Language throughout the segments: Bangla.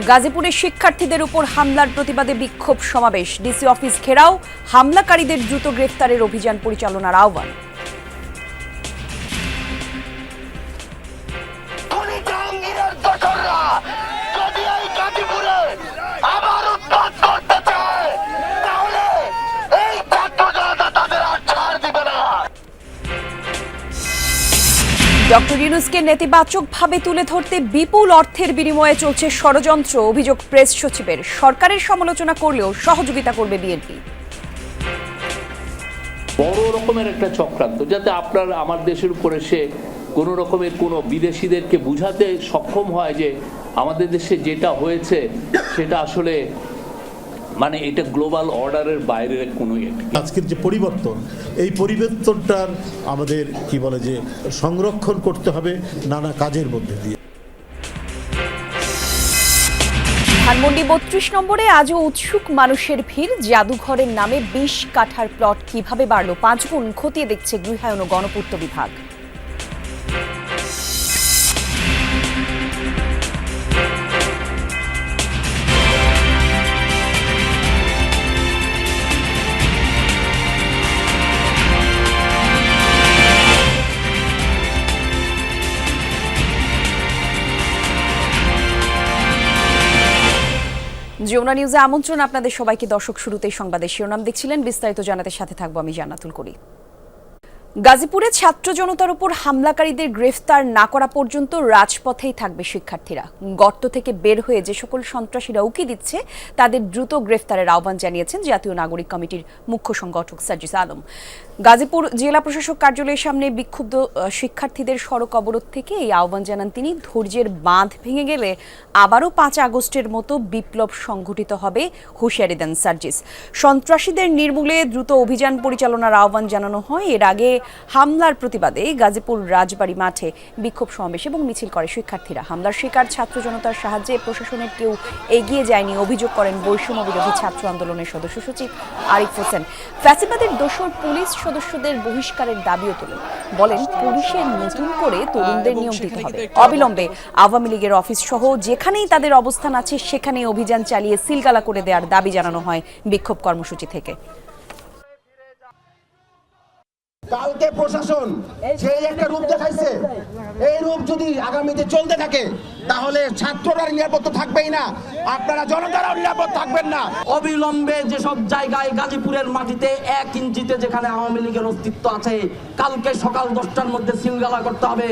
গাজীপুরে শিক্ষার্থীদের উপর হামলার প্রতিবাদে বিক্ষোভ সমাবেশ, ডিসি অফিস ঘেরাও, হামলাকারীদের দ্রুত গ্রেফতারের অভিযান পরিচালনার আহ্বান। ডক্টর ইউনূসকে নেতিবাচকভাবে তুলে ধরতে বিপুল অর্থের বিনিময়ে চলছে ষড়যন্ত্র, অভিযোগ প্রেস সচিবের। সরকারের সমালোচনা করলেও সহযোগিতা করবে বিএনপি। বড় রকমের একটা চক্রান্ত, যাতে আপনার আমার দেশের উপরে সে কোনো রকমের কোনো বিদেশিদেরকে বুঝাতে সক্ষম হয় যে আমাদের দেশে যেটা হয়েছে সেটা আসলে মানে এটা গ্লোবাল অর্ডারের বাইরের কোনো। আজকের যে পরিবর্তন, এই পরিবর্তনটার আমাদের কি বলে যে সংরক্ষণ করতে হবে নানা কাজের মধ্যে দিয়ে। ধানমন্ডি ৩২ নম্বরে আজও উৎসুক মানুষের ভিড়। জাদুঘরের নামে ২০ কাঠার প্লট কিভাবে বাড়ল ৫ গুণ খতিয়ে দেখছে গৃহায়ন ও গণপূর্ত বিভাগ। যমুনা নিউজে আমন্ত্রণ আপনাদের সবাইকে। দর্শক, শুরুতেই সংবাদের শিরোনাম দেখছিলেন, বিস্তারিত জানাতে সাথে থাকবো আমি জান্নাতুল করি। গাজীপুরে ছাত্র জনতার উপর হামলাকারীদের গ্রেফতার না করা পর্যন্ত রাজপথেই থাকবে শিক্ষার্থীরা। গর্ত থেকে বের হয়ে যে সকল সন্ত্রাসীরা উকি দিচ্ছে তাদের দ্রুত গ্রেফতারের আহ্বান জানিয়েছেন জাতীয় নাগরিক কমিটির মুখ্য সংগঠক সার্জিস আলম। গাজীপুর জেলা প্রশাসক কার্যালয়ের সামনে বিক্ষুব্ধ শিক্ষার্থীদের সড়ক অবরোধ থেকে এই আহ্বান জানান তিনি। ধৈর্যের বাঁধ ভেঙে গেলে আবারও ৫ আগস্টের মতো বিপ্লব সংঘটিত হবে হুঁশিয়ারি দেন সার্জিস। সন্ত্রাসীদের নির্মূলে দ্রুত অভিযান পরিচালনার আহ্বান জানানো হয়। এর আগে হামলার প্রতিবাদে গাজীপুর রাজবাড়ী মাঠে বিক্ষোভ সমাবেশ এবং মিছিল করে শিক্ষার্থীরা। হামলার শিকার ছাত্র জনতার সাহায্যে প্রশাসনের কেউ এগিয়ে যায়নি অভিযোগ করেন বৈষম্য বিরোধী ছাত্র আন্দোলনের সদস্য সচিব আরিফ হোসেন। ফ্যাসিবাদের দোসর পুলিশ সদস্যদের বহিষ্কারের দাবিও তোলেন। বলেন, পুলিশের নতুন করে তরুণদের নিয়োগ দিতে হবে। অবিলম্বে আওয়ামী লীগের অফিস সহ যেখানেই তাদের অবস্থান আছে সেখানেই অভিযান চালিয়ে সিলগালা করে দেওয়ার দাবি জানানো হয় বিক্ষোভ কর্মসূচি থেকে। কালকে প্রশাসন সেই একটা রূপ দেখাইছে, এই রূপ যদি আগামীতে চলতে থাকে তাহলে ছাত্ররা নিরাপদ থাকবেই না, আপনারা জনতারাও নিরাপদ থাকবেন না। অবিলম্বে যেসব জায়গায় গাজীপুরের মাটিতে ১ ইঞ্চিতে যেখানে আওয়ামী লীগের অস্তিত্ব আছে, কালকে সকাল 10টার মধ্যে সিলগালা করতে হবে।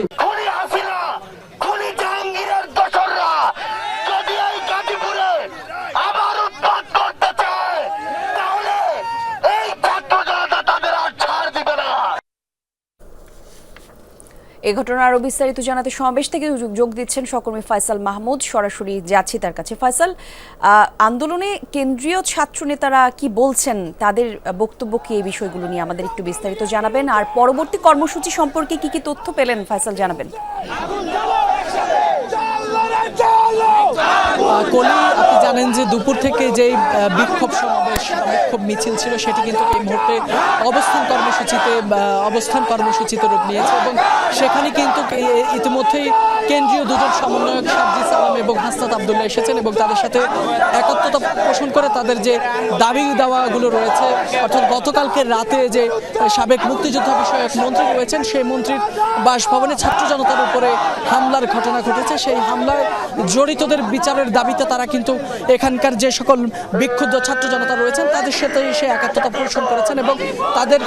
এ ঘটনার আরও বিস্তারিত জানাতে সমাবেশ থেকে যোগ দিচ্ছেন সহকর্মী ফয়সাল মাহমুদ। সরাসরি যাচ্ছি তার কাছে। ফয়সাল, আন্দোলনে কেন্দ্রীয় ছাত্র নেতারা কি বলছেন, তাদের বক্তব্য কি এই বিষয়গুলো নিয়ে আমাদের একটু বিস্তারিত জানাবেন, আর পরবর্তী কর্মসূচি সম্পর্কে কি কি তথ্য পেলেন ফয়সাল জানাবেন। কলি, আপনি জানেন যে দুপুর থেকে যেই বিক্ষোভ সমাবেশ বিক্ষোভ মিছিল ছিল সেটি কিন্তু এই মুহূর্তে অবস্থান কর্মসূচিতে রূপ নিয়েছে এবং সেখানে কিন্তু ইতিমধ্যেই কেন্দ্রীয় দুজন সমন্বয়ক সার্জিস আলম এবং হাসনাত আব্দুল্লাহ এসেছেন এবং তাদের সাথে একত্রতা পোষণ করে তাদের যে দাবি দাওয়াগুলো রয়েছে, অর্থাৎ গতকালকে রাতে যে সাবেক মুক্তিযোদ্ধা বিষয়ক মন্ত্রী রয়েছেন সেই মন্ত্রীর বাসভবনে ছাত্র জনতার উপরে হামলার ঘটনা ঘটেছে, সেই হামলায় জড়িতদের বিচারের দাবিতে তারা কিন্তু এখানকার যে সকল বিক্ষুব্ধ ছাত্র জনতা রয়েছেন তাদের সাথে সে একাত্মতা পোষণ করেছেন এবং তাদের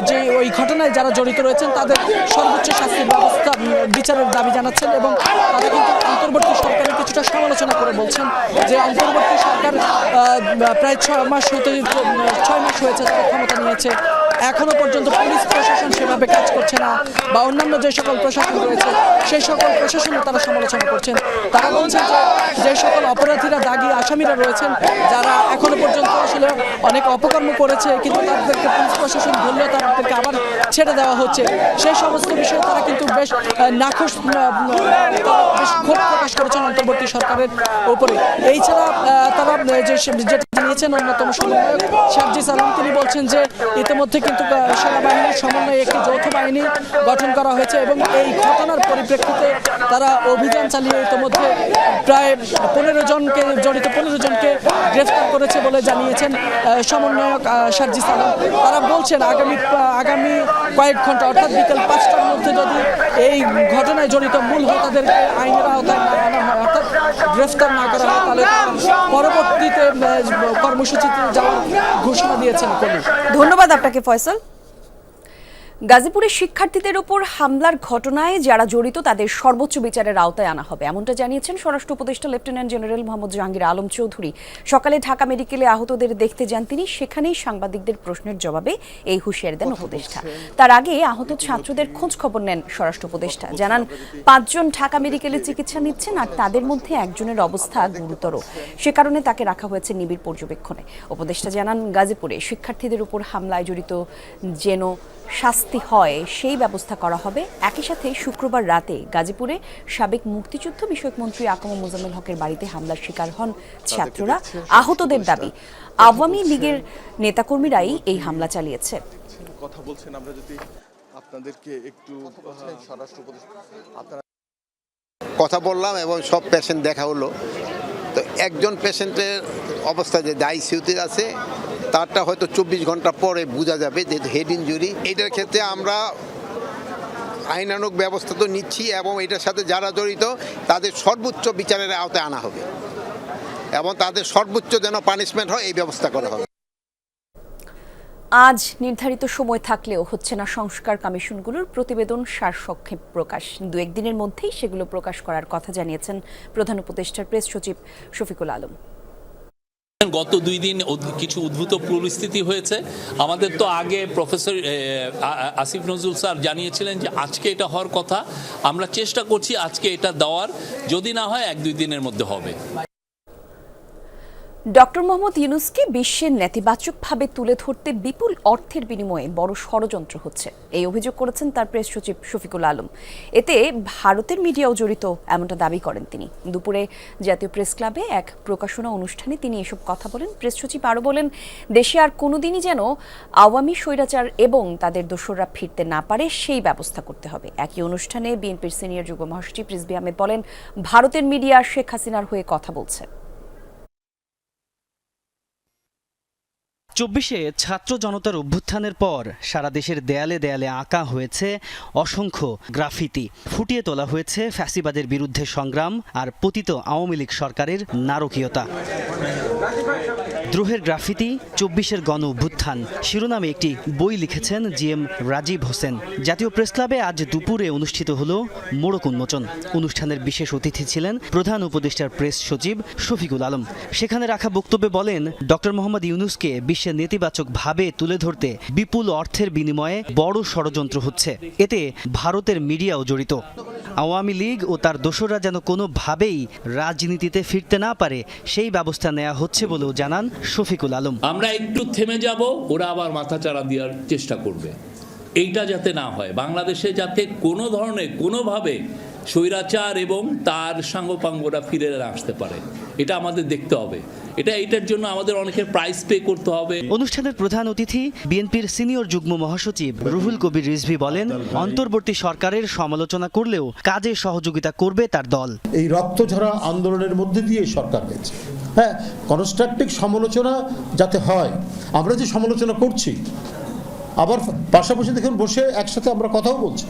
যে ওই ঘটনায় যারা জড়িত রয়েছেন তাদের সর্বোচ্চ শাস্তির ব্যবস্থা বিচারের দাবি জানাচ্ছেন এবং তারা কিন্তু অন্তর্বর্তী সরকারের কিছুটা সমালোচনা করে বলছেন যে অন্তর্বর্তী সরকার প্রায় 6 মাস হয়েছে তারা ক্ষমতা নিয়েছে, এখনো পর্যন্ত পুলিশ প্রশাসন সেভাবে কাজ করছে না বা অন্যান্য যে সকল প্রশাসন রয়েছে সেই সকল প্রশাসনের তারা সমালোচনা করছেন। তারা বলছেন যে সকল অপরাধীরা, দাগী আসামিরা রয়েছেন যারা এখনো পর্যন্ত আসলে অনেক অপকর্ম করেছে কিন্তু তাদেরকে পুলিশ প্রশাসন ধরলেও তাদেরকে আবার ছেড়ে দেওয়া হচ্ছে, সেই সমস্ত বিষয়ে তারা কিন্তু বেশ নাখোশ, বেশ ক্ষোভ প্রকাশ করেছেন অন্তর্বর্তী সরকারের উপরে। এই ছাড়া তারা যেটা জানিয়েছেন অন্যতম সমন্বয়ক সার্জিস আলম, তিনি বলছেন যে ইতিমধ্যে কিন্তু সেনাবাহিনীর সমন্বয়ে একটি যৌথ বাহিনী গঠন করা হয়েছে এবং এই ঘটনার পরিপ্রেক্ষিতে তারা অভিযান চালিয়ে ইতিমধ্যে প্রায় 15 জনকে গ্রেফতার করেছে বলে জানিয়েছেন সমন্বয়ক সার্জিস আলম। তারা বলছেন আগামী কয়েক ঘন্টা অর্থাৎ বিকেল 5টার মধ্যে যদি এই ঘটনায় জড়িত মূল হোতাদেরকে আইনের আওতায় না আনা হয়, অর্থাৎ গ্রেফতার না করা হয়, তাহলে পরবর্তীতে কর্মসূচিতে যাওয়ার ঘোষণা দিয়েছেন কলি। ধন্যবাদ আপনাকে ফয়সাল। গাজীপুরে শিক্ষার্থীদের উপর হামলার ঘটনায় যারা জড়িত তাদের সর্বোচ্চ বিচারের আওতায় আনা হবে, এমনটা জানিয়েছেন স্বরাষ্ট্র উপদেষ্টা লেফটেন্যান্ট জেনারেল মোহাম্মদ জাহাঙ্গীর আলম চৌধুরী। সকালে ঢাকা মেডিকেলে আহতদের দেখতে যান তিনি। সেখানেই সাংবাদিকদের প্রশ্নের জবাবে এই হুঁশিয়ারি দেন উপদেষ্টা। তার আগে আহত ছাত্রদের খোঁজ খবর নেন স্বরাষ্ট্র উপদেষ্টা। জানান 5 জন ঢাকা মেডিকেলে চিকিৎসা নিচ্ছেন, আর তাদের মধ্যে একজনের অবস্থা গুরুতর। সে কারণে তাকে রাখা হয়েছে নিবিড় পর্যবেক্ষণে। উপদেষ্টা জানান, গাজীপুরে শিক্ষার্থীদের উপর হামলায় জড়িত যেন শাস্তি হয় সেই ব্যবস্থা করা হবে। একই সাথে শুক্রবার রাতে গাজীপুরে সাবেক মুক্তিযুদ্ধ বিষয়ক মন্ত্রী আকাম মোজাম্মেল হকের বাড়িতে হামলার শিকার হন ছাত্ররা। আহতদের দাবি, আওয়ামী লীগের নেতাকর্মীরাই এই হামলা চালিয়েছে। কথা বলছেন, আমরা যদি আপনাদেরকে একটু কথা বললাম এবং সব পেশেন্ট দেখা হলো। তো একজন পেশেন্টের অবস্থা যে আইসিইউতে আছে, তারটা হয়তো 24 ঘন্টা পরে বোঝা যাবে, যেহেতু হেড ইনজুরি। এটার ক্ষেত্রে আমরা আইনানুগ ব্যবস্থা তো নিচ্ছি এবং এটার সাথে যারা জড়িত তাদের সর্বোচ্চ বিচারের আওতায় আনা হবে এবং তাদের সর্বোচ্চ যেন পানিশমেন্ট হয় এই ব্যবস্থা করা হবে। আজ নির্ধারিত সময় থাকলেও হচ্ছে না সংস্কার কমিশনগুলোর প্রতিবেদন সারসংক্ষেপ প্রকাশ। 2-1 দিনের মধ্যেই সেগুলো প্রকাশ করার কথা জানিয়েছেন প্রধান উপদেষ্টার প্রেস সচিব শফিকুল আলম। গত 2 দিন কিছু উদ্ভূত পরিস্থিতি হয়েছে। আমাদের তো আগে প্রফেসর আসিফ নজরুল স্যার জানিয়েছিলেন যে আজকে এটা হওয়ার কথা। আমরা চেষ্টা করছি আজকে এটা দেওয়ার, যদি না হয় 1-2 দিনের মধ্যে হবে। ডক্টর মোহাম্মদ ইউনূসকে বিশ্বের নেতিবাচকভাবে তুলে ধরতে বিপুল অর্থের বিনিময়ে বড় ষড়যন্ত্র হচ্ছে, এই অভিযোগ করেছেন তার প্রেস সচিব শফিকুল আলম। এতে ভারতের মিডিয়াও জড়িত এমনটা দাবি করেন তিনি। দুপুরে জাতীয় প্রেস ক্লাবে এক প্রকাশনা অনুষ্ঠানে তিনি এসব কথা বলেন। প্রেস সচিব আরও বলেন, দেশে আর কোনোদিনই যেন আওয়ামী স্বৈরাচার এবং তাদের দোসররা ফিরতে না পারে সেই ব্যবস্থা করতে হবে। একই অনুষ্ঠানে বিএনপির সিনিয়র যুগ্ম মহাসচিব রিজভী আহমেদ বলেন, ভারতের মিডিয়া শেখ হাসিনার হয়ে কথা বলছে। 24-এ ছাত্র জনতার অভ্যুত্থানের পর সারা দেশের দেয়ালে দেয়ালে আঁকা হয়েছে অসংখ্য গ্রাফিতি, ফুটিয়ে তোলা হয়েছে ফ্যাসিবাদের বিরুদ্ধে সংগ্রাম আর পতিত আওয়ামী লীগ সরকারের নারকীয়তা। দ্রোহের গ্রাফিতি 24-এর গণ অভ্যুত্থান শিরোনামে একটি বই লিখেছেন জিএম রাজীব হোসেন। জাতীয় প্রেস ক্লাবে আজ দুপুরে অনুষ্ঠিত হলো মোড়ক উন্মোচন। অনুষ্ঠানের বিশেষ অতিথি ছিলেন প্রধান উপদেষ্টার প্রেস সচিব শফিকুল আলম। সেখানে রাখা বক্তব্যে বলেন, ডক্টর মোহাম্মদ ইউনূসকে বিশ্বের নেতিবাচকভাবে তুলে ধরতে বিপুল অর্থের বিনিময়ে বড় ষড়যন্ত্র হচ্ছে। এতে ভারতের মিডিয়াও জড়িত। আওয়ামী লীগ ও তার দোসররা যেন কোনোভাবেই রাজনীতিতে ফিরতে না পারে সেই ব্যবস্থা নেওয়া হচ্ছে বলেও জানান শফিকুল আলম। আমরা একটু থেমে যাব, ওরা আবার মাথাচাড়া দেওয়ার চেষ্টা করবে। এইটা যাতে না হয়, বাংলাদেশে যাতে কোনো ধরনের কোনোভাবে স্বৈরাচার এবং তার সাঙ্গপাঙ্গরা ফিরে আসতে পারে, এটা আমাদের দেখতে হবে। এটার জন্য আমাদের অনেকের প্রাইস পে করতে হবে। অনুষ্ঠানের প্রধান অতিথি বিএনপির সিনিয়র যুগ্ম মহাসচিব রুহুল কবির রিজভী বলেন, অন্তর্বর্তী সরকারের সমালোচনা করলেও কাজে সহযোগিতা করবে তার দল। এই রক্তঝরা আন্দোলনের মধ্যে দিয়ে সরকার হয়েছে। হ্যাঁ, কনস্ট্রাকটিভ সমালোচনা যাতে হয়। আমরা যে সমালোচনা করছি, আবার পাশাপাশি দেখুন বসে একসাথে আমরা কথাও বলছি,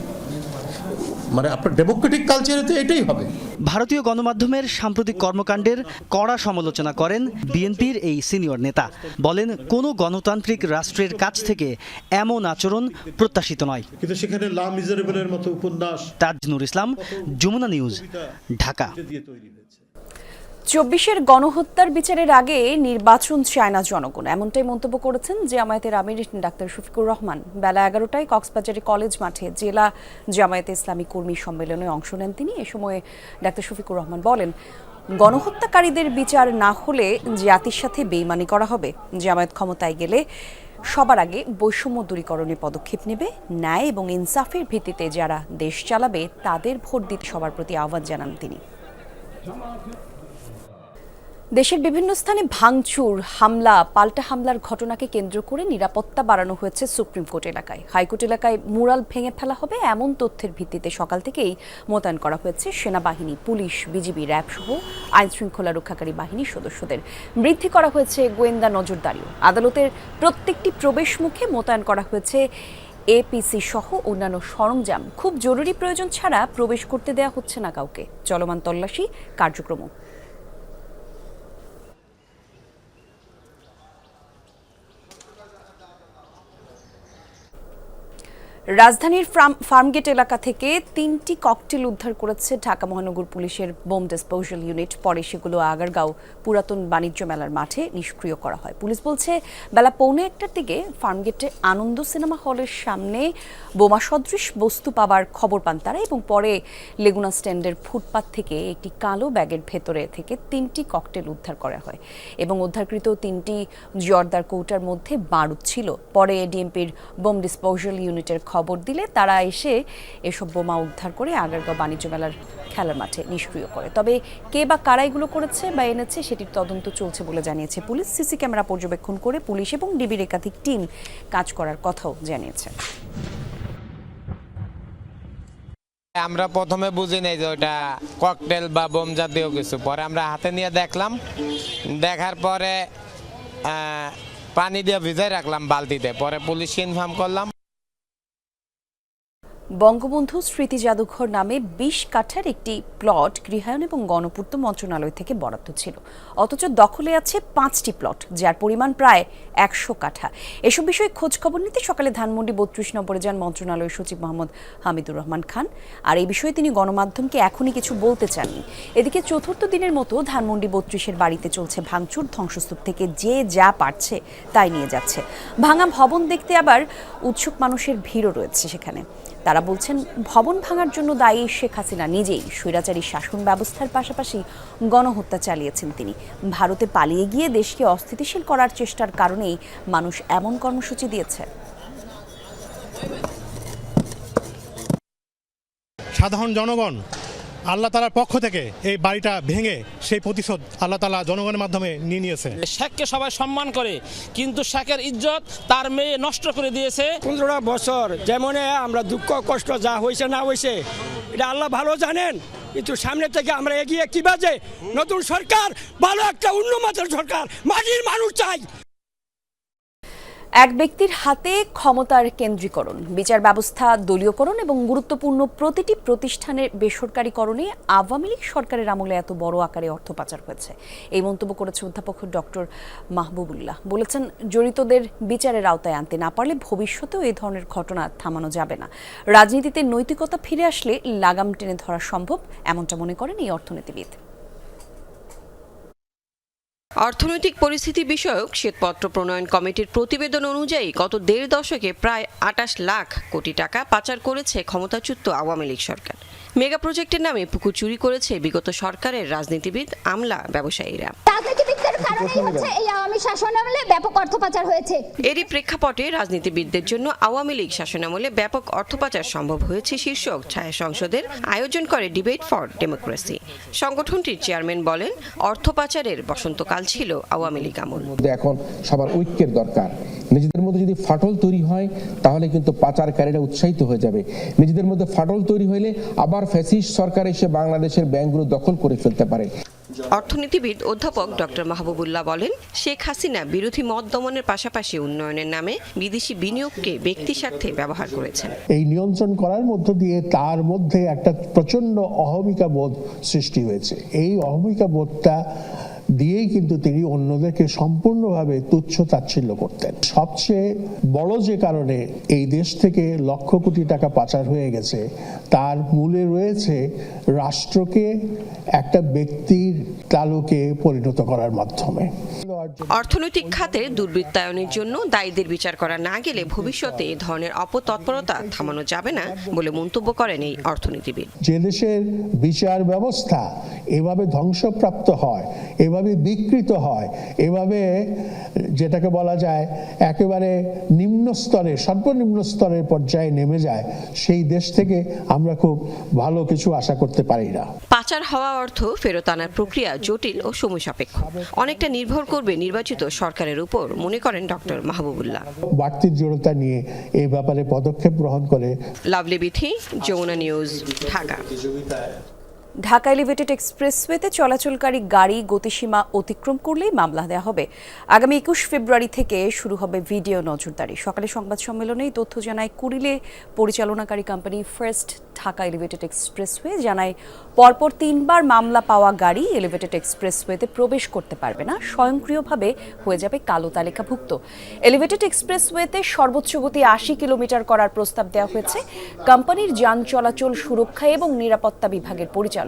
মানে আপনার ডেমোক্রেটিক কালচারে তো এটাই হবে। ভারতীয় গণমাধ্যমের সাম্প্রতিক কর্মকাণ্ডের কড়া সমালোচনা করেন বিএনপির এই সিনিয়র নেতা। বলেন, কোনো গণতান্ত্রিক রাষ্ট্রের কাছ থেকে এমন আচরণ প্রত্যাশিত নয়। কিন্তু সেখানে লা মিজারেবলের মতো উপন্যাস। তাজনুর ইসলাম, যমুনা নিউজ, ঢাকা। 24-এর গণহত্যার বিচারের আগে নির্বাচন চায় না জনগণ, এমনটাই মন্তব্য করেছেন জামায়াতের আমির ডাক্তার শফিকুর রহমান। বেলা 11টায় কক্সবাজারের কলেজ মাঠে জেলা জামায়াতে ইসলামী কর্মী সম্মেলনে অংশ নেন তিনি। এ সময় ডাক্তার শফিকুর রহমান বলেন, গণহত্যাকারীদের বিচার না হলে জাতির সাথে বেইমানি করা হবে। জামায়াত ক্ষমতায় গেলে সবার আগে বৈষম্য দূরীকরণে পদক্ষেপ নেবে। ন্যায় এবং ইনসাফের ভিত্তিতে যারা দেশ চালাবে তাদের ভোট দিতে সবার প্রতি আহ্বান জানান তিনি। দেশের বিভিন্ন স্থানে ভাঙচুর, হামলা, পাল্টা হামলার ঘটনাকে কেন্দ্র করে নিরাপত্তা বাড়ানো হয়েছে সুপ্রিম কোর্ট এলাকায়। হাইকোর্ট এলাকায় মুরাল ভেঙে ফেলা হবে এমন তথ্যের ভিত্তিতে সকাল থেকেই মোতায়েন করা হয়েছে সেনাবাহিনী, পুলিশ, বিজিবি, র্যাব সহ আইন শৃঙ্খলা রক্ষাকারী বাহিনীর সদস্যদের। বৃদ্ধি করা হয়েছে গোয়েন্দা নজরদারিও। আদালতের প্রত্যেকটি প্রবেশ মুখে মোতায়েন করা হয়েছে এপিসি সহ অন্যান্য সরঞ্জাম। খুব জরুরি প্রয়োজন ছাড়া প্রবেশ করতে দেওয়া হচ্ছে না কাউকে। চলমান তল্লাশি কার্যক্রম। রাজধানীর ফার্মগেট এলাকা থেকে 3টি ককটেল উদ্ধার করেছে ঢাকা মহানগর পুলিশের বোম ডিসপোজাল ইউনিট। পরে সেগুলো আগারগাঁও পুরাতন বাণিজ্য মেলার মাঠে নিষ্ক্রিয় করা হয়। পুলিশ বলছে বেলা 1:15টার দিকে ফার্মগেটে আনন্দ সিনেমা হলের সামনে বোমা সদৃশ বস্তু পাওয়ার খবর পান তারা, এবং পরে লেগুনা স্ট্যান্ডের ফুটপাত থেকে একটি কালো ব্যাগের ভেতরে থেকে 3টি ককটেল উদ্ধার করা হয় এবং উদ্ধারকৃত 3টি জর্দার কৌটার মধ্যে বারুদ ছিল। পরে ডিএমপির বোম ডিসপোজাল ইউনিটের খবর দিলে তারা এসে এসব বোমা উদ্ধার করে আগারগাঁও বাণিজ্য মেলার খেলার মাঠে নিষ্ক্রিয় করে। তবে কে বা কারা এগুলো করেছে বা এনেছে সেটির তদন্ত চলছে বলে জানিয়েছে পুলিশ। সিসি ক্যামেরা পর্যবেক্ষণ করে পুলিশ এবং ডিবির একাধিক টিম কাজ করার কথাও জানিয়েছে। আমরা প্রথমে বুঝি নাই যে ওটা ককটেল বা বোম জাতীয় কিছু। পরে আমরা হাতে নিয়ে দেখলাম, দেখার পরে পানি দিয়ে ভিজাই রাখলাম বালতিতে। পরে পুলিশকে ইনফর্ম করলাম। বঙ্গবন্ধু স্মৃতি জাদুঘর নামে 20 কাঠার একটি প্লট গৃহায়ন এবং গণপূর্ত মন্ত্রণালয় থেকে বরাদ্দ ছিল, অথচ দখলে আছে 5টি প্লট, যার পরিমাণ প্রায় 100 কাঠা। এসব বিষয়ে খোঁজ খবর নিতে সকালে ধানমন্ডি 32 নম্বরে যান মন্ত্রণালয়ের সচিব মোহাম্মদ হামিদুর রহমান খান। আর এই বিষয়ে তিনি গণমাধ্যমকে এখনই কিছু বলতে চাননি। এদিকে চতুর্থ দিনের মতো ধানমন্ডি 32-এর বাড়িতে চলছে ভাঙচুর। ধ্বংসস্তূপ থেকে যে যা পারছে তাই নিয়ে যাচ্ছে। ভাঙা ভবন দেখতে আবার উৎসুক মানুষের ভিড়ও রয়েছে সেখানে। তারা বলছেন, ভবন ভাঙার জন্য দায়ী শেখ হাসিনা নিজেই। স্বৈরাচারী শাসন ব্যবস্থার পাশাপাশি গণহত্যা চালিয়েছেন তিনি। ভারতে পালিয়ে গিয়ে দেশকে অস্থিতিশীল করার চেষ্টার কারণেই মানুষ এমন কর্মসূচি দিয়েছে। সাধারণ জনগণ আল্লাহ তাআলার পক্ষ থেকে এই বাড়িটা ভেঙে সেই প্রতিশোধ আল্লাহ তাআলা জনগণের মাধ্যমে নিয়ে নিয়েছে। শেখকে সবাই সম্মান করে, কিন্তু শেখের ইজ্জত তার মেয়ে নষ্ট করে দিয়েছে। 15 বছর যেমন আমরা দুঃখ কষ্ট যা হয়েছে না হয়েছে এটা আল্লাহ ভালো জানেন, কিন্তু সামনে থেকে আমরা এগিয়ে কি বাজে নতুন সরকার, ভালো একটা উন্নত সরকার, মাটির মানুষ চাই। এক ব্যক্তির হাতে ক্ষমতার কেন্দ্রীকরণ, বিচার ব্যবস্থা দলীয়করণ এবং গুরুত্বপূর্ণ প্রতিটি প্রতিষ্ঠানের বেসরকারীকরণে আওয়ামী লীগ সরকারের আমলে এত বড় আকারে অর্থ পাচার হয়েছে। এই মন্তব্য করেছে অধ্যাপক ডক্টর মাহবুবুল্লাহ। বলেছেন, জড়িতদের বিচারের আওতায় আনতে না পারলে ভবিষ্যতেও এই ধরনের ঘটনা থামানো যাবে না। রাজনীতিতে নৈতিকতা ফিরে আসলে লাগাম টেনে ধরা সম্ভব, এমনটা মনে করেন এই অর্থনীতিবিদ। অর্থনৈতিক পরিস্থিতি বিষয়ক শ্বেতপত্র প্রণয়ন কমিটির প্রতিবেদন অনুযায়ী গত 1.5 দশকে প্রায় 28 লাখ কোটি টাকা পাচার করেছে ক্ষমতাচ্যুত আওয়ামী লীগ সরকার। মেগা প্রজেক্টের নামে পুকুর চুরি করেছে বিগত সরকারের রাজনীতিবিদ, আমলা, ব্যবসায়ীরা। এরই প্রেক্ষাপটে রাজনীতিবিদদের জন্য আওয়ামী লীগ শাসনামলে ব্যাপক অর্থ পাচার সম্ভব হয়েছে শীর্ষক ছায়া সংসদের আয়োজন করে ডিবেট ফর ডেমোক্রেসি। সংগঠনটির চেয়ারম্যান বলেন, অর্থ পাচারের বসন্তকাল ছিল আওয়ামী লীগ আমল। এখন সবার ঐক্যের দরকার। নিজেদের মধ্যে যদি ফাটল তৈরি হয় তাহলে কিন্তু পাচারকারীরা উৎসাহিত হয়ে যাবে। নিজেদের মধ্যে ফাটল তৈরি হলে আবার ফ্যাসিস্ট সরকার এসে বাংলাদেশের ব্যাংকগুলো দখল করে ফেলতে পারে। অর্থনীতিবিদ অধ্যাপক ডক্টর মাহবুবুল্লাহ বলেন, শেখ হাসিনা বিরোধী মত দমনের পাশাপাশি উন্নয়নের নামে বিদেশি বিনিয়োগকে ব্যক্তি স্বার্থে ব্যবহার করেছেন। এই নিয়ন্ত্রণ করার মধ্য দিয়ে তার মধ্যে একটা প্রচন্ড অহমিকা বোধ সৃষ্টি হয়েছে। এই অহমিকা বোধটা দিয়েই কিন্তু তিনি অন্যদেরকে সম্পূর্ণভাবে তুচ্ছ তাচ্ছিল্য করতেন। সবচেয়ে বড় যে কারণে এই দেশ থেকে লক্ষ কোটি টাকা পাচার হয়ে গেছে তার মূলে রয়েছে রাষ্ট্রকে একটা ব্যক্তির তালুকে পরিণত করার মাধ্যমে। অর্থনৈতিক খাতের দুর্বৃত্তায়নের জন্য দায়ীদের বিচার করা না গেলে ভবিষ্যতে এ ধরনের অপতৎপরতা থামানো যাবে না বলে মন্তব্য করেন এই অর্থনীতিবিদ। যে দেশের বিচার ব্যবস্থা এভাবে ধ্বংসপ্রাপ্ত হয়, এভাবে বিকৃত হয়, এভাবে যেটাকে বলা যায় একেবারে নিম্ন স্তরে, সর্বনিম্ন স্তরের পর্যায়ে নেমে যায়, সেই দেশ থেকে আমরা খুব ভালো কিছু আশা করতে পারি না। পাচার হওয়া অর্থ ফেরত আনার প্রক্রিয়া জটিল ও সময় সাপেক্ষ, অনেকটা নির্ভর করবে নির্বাচিত সরকারের উপর, মনে করেন ডক্টর মাহবুবুল্লাহ। বাড়তি দৃঢ়তা নিয়ে এই ব্যাপারে পদক্ষেপ গ্রহণ করে। লাভলি বিথি, যমুনা নিউজ, ঢাকা। ঢাকা এলিভেটেড এক্সপ্রেসওয়েতে চলাচলকারী গাড়ি গতিসীমা অতিক্রম করলেই মামলা দেওয়া হবে। আগামী 21 ফেব্রুয়ারি থেকে শুরু হবে ভিডিও নজরদারি। সকালে সংবাদ সম্মেলনে এই তথ্য জানায় কুড়িলে পরিচালনাকারী company first Dhaka elevated expressway. জানায় পরপর 3 বার মামলা পাওয়া গাড়ি এলিভেটেড এক্সপ্রেসওয়েতে প্রবেশ করতে পারবে না, স্বয়ংক্রিয়ভাবে হয়ে যাবে কালো তালিকাভুক্ত। এলিভেটেড এক্সপ্রেসওয়েতে সর্বোচ্চ গতি 80 কিলোমিটার করার প্রস্তাব দেওয়া হয়েছে। কোম্পানির যান চলাচল সুরক্ষা এবং নিরাপত্তা বিভাগের পরিচালক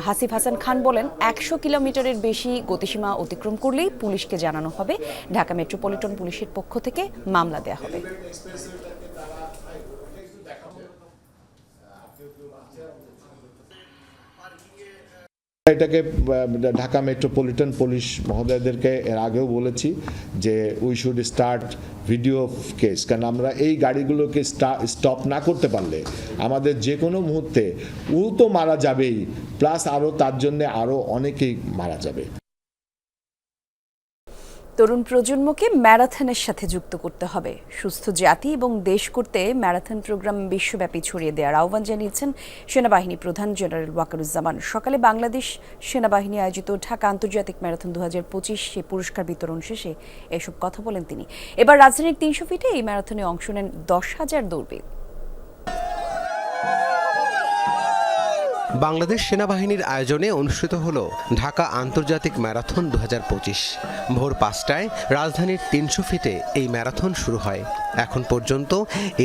হাসিফ হাসান খান বলেন, 100 কিলোমিটারের বেশি গতিসীমা অতিক্রম করলেই পুলিশকে জানানো হবে। ঢাকা মেট্রোপলিটন পুলিশের পক্ষ থেকে মামলা দেওয়া হবে। এটাকে ঢাকা মেট্রোপলিটন পুলিশ মহোদয়দেরকে এর আগেও বলেছি যে we should start video case, কারণ আমরা এই গাড়িগুলোকে স্টপ না করতে পারলে আমাদের যে কোনো মুহূর্তে ও তো মারা যাবেই, প্লাস আরও তার জন্য আরও অনেকেই মারা যাবে। তরুণ প্রজন্মকে ম্যারাথনের সাথে যুক্ত করতে হবে। সুস্থ জাতি এবং দেশ করতে ম্যারাথন প্রোগ্রাম বিশ্বব্যাপী ছড়িয়ে দেওয়ার আহ্বান জানিয়েছেন সেনাবাহিনী প্রধান জেনারেল ওয়াকারুজ্জামান। সকালে বাংলাদেশ সেনাবাহিনী আয়োজিত ঢাকা আন্তর্জাতিক ম্যারাথন 2025 সে পুরস্কার বিতরণ শেষে এসব কথা বলেন তিনি। এবার রাজধানীর 300 ফিটে এই ম্যারাথনে অংশ নেন 10,000 দৌড়বিদ। বাংলাদেশ সেনাবাহিনীর আয়োজনে অনুষ্ঠিত হলো ঢাকা আন্তর্জাতিক ম্যারাথন 2025। ভোর 5টায় রাজধানীর 300 ফিটে এই ম্যারাথন শুরু হয়। এখন পর্যন্ত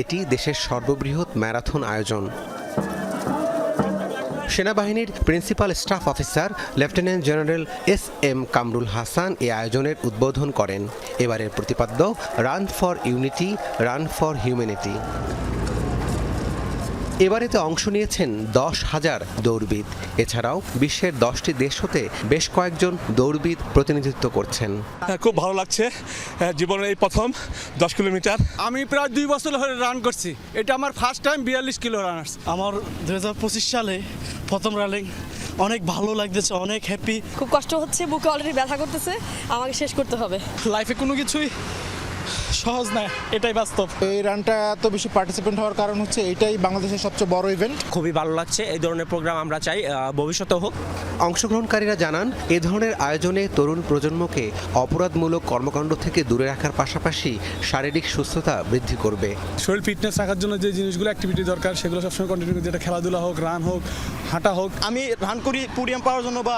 এটি দেশের সর্ববৃহৎ ম্যারাথন আয়োজন। সেনাবাহিনীর principal staff officer lieutenant general SM Kamrul Hasan এই আয়োজনের উদ্বোধন করেন। এবারের প্রতিপাদ্য run for unity, run for humanity. এবারেতে অংশ নিয়েছেন 10,000 দৌড়বিদ। এছাড়াও বিশ্বের 10টি দেশ হতে বেশ কয়েকজন দৌড়বিদ প্রতিনিধিত্ব করছেন। খুব ভালো লাগছে, জীবনের এই প্রথম 10 কিলোমিটার। আমি প্রায় 2 বছর ধরে রান করছি, এটা আমার ফার্স্ট টাইম 42 কিলো রানার্স। আমার 2025 সালে প্রথম রানিং, অনেক ভালো লাগতেছে, অনেক হ্যাপি। খুব কষ্ট হচ্ছে, বুকে অলরেডি ব্যথা করতেছে, আমাকে শেষ করতে হবে। লাইফে কোনো কিছুই সহজ না, এটাই বাস্তব। এই রানটা এত বেশি পার্টিসিপেন্ট হওয়ার কারণ হচ্ছে এটাই বাংলাদেশের সবচেয়ে বড় ইভেন্ট। খুবই ভালো লাগছে, এই ধরনের প্রোগ্রাম আমরা চাই ভবিষ্যতে হোক। অংশগ্রহণকারীরা জানান, এ ধরনের আয়োজনে তরুণ প্রজন্মকে অপরাধমূলক কর্মকাণ্ড থেকে দূরে রাখার পাশাপাশি শারীরিক সুস্থতা বৃদ্ধি করবে। শরীর ফিটনেস রাখার জন্য যে জিনিসগুলো অ্যাক্টিভিটি দরকার সেগুলো সবসময় কন্টিনিউ, যেটা খেলাধুলা হোক, রান হোক, হাঁটা হোক। আমি রান করি পোডিয়াম পাওয়ার জন্য বা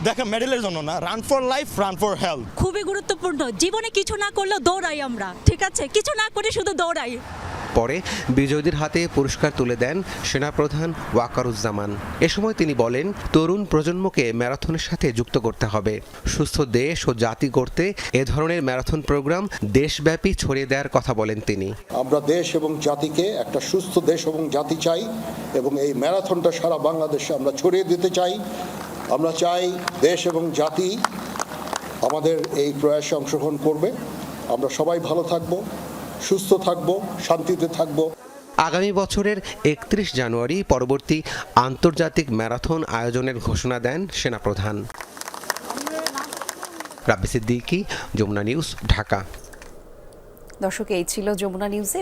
দেখা মেডেলের জন্য না, run for life, run for health. খুবই গুরুত্বপূর্ণ, জীবনে কিছু না করলেও দৌড়াই আমরা, ঠিক আছে, কিছু না করে শুধু দৌড়াই। পরে বিজয়ীদের হাতে পুরস্কার তুলে দেন সেনাপ্রধান ওয়াকারুজ্জামান। এ সময় তিনি বলেন, তরুণ প্রজন্মকে ম্যারাথনের সাথে যুক্ত করতে হবে। সুস্থ দেশ ও জাতি গড়তে এ ধরনের ম্যারাথন প্রোগ্রাম দেশব্যাপী ছড়িয়ে দেওয়ার কথা বলেন তিনি। আমরা দেশ এবং জাতিকে একটা সুস্থ দেশ এবং জাতি চাই, এবং এই ম্যারাথনটা সারা বাংলাদেশে আমরা ছড়িয়ে দিতে চাই। আমরা চাই দেশ এবং জাতি আমাদের এই প্রয়াসে অংশগ্রহণ করবে। আমরা সবাই ভালো থাকব, সুস্থ থাকব, শান্তিতে থাকব। আগামী বছরের 31 জানুয়ারি পরবর্তী আন্তর্জাতিক ম্যারাথন আয়োজনের ঘোষণা দেন সেনাপ্রধান। রাব্বি সিদ্দিকী, যমুনা নিউজ, ঢাকা। দর্শক, এই ছিল যমুনা নিউজে।